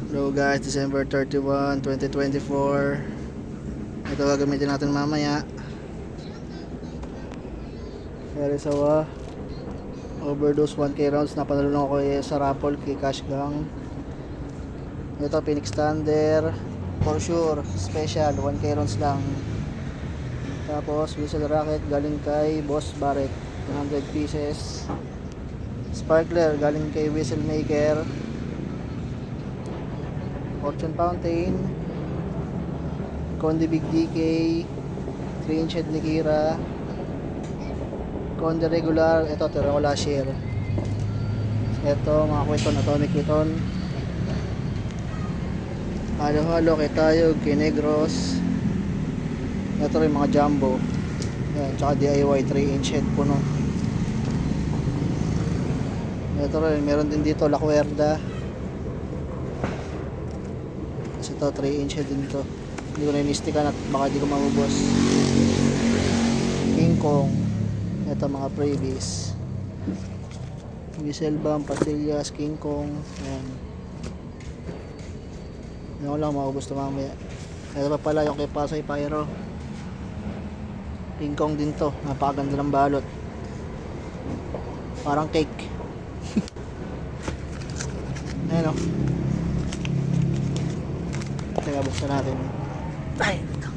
Hello guys, December 31, 2024. Ito gagamitin natin mamaya. Arisawa Overdose 1K rounds. Napanalo ko sa raffle kay Cash Gang. Ito Phoenix Thunder for sure special 1K rounds lang. Tapos Whistle Rocket galing kay Boss Barrett 100 pieces. Sparkler galing kay Whistle Maker. Fortune Fountain, Conde Big DK, 3-inch head ni Kira, Conde Regular, ito Terracola Share. Ito mga Queston, Atomic Kiton, halo-halo kay Tayog, kay Negros. Ito rin mga Jumbo. Yan, tsaka DIY 3-inch head puno. Ito rin, meron din dito La Cuerda. Ito 3-inch head din to. Hindi ko na inistikan at baka di ko maubos. King Kong. Ito mga freebies. Whistle Bomb, Pastillas, King Kong. Ayan. Hindi ko lang maubos ito mamaya. Ito pa pala yung kay Pasay Pyro. King Kong din to. Napakaganda ng balot. Parang cake. Ayan o. Teka, buksan natin. Ay, ito.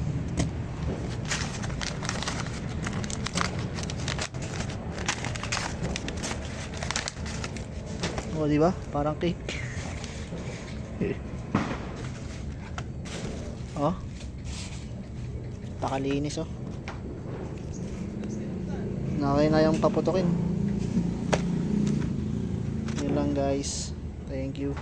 O, diba? Parang cake. Oh. Pakalinis, oh. Nakaya na yung paputokin. Yun lang, guys. Thank you.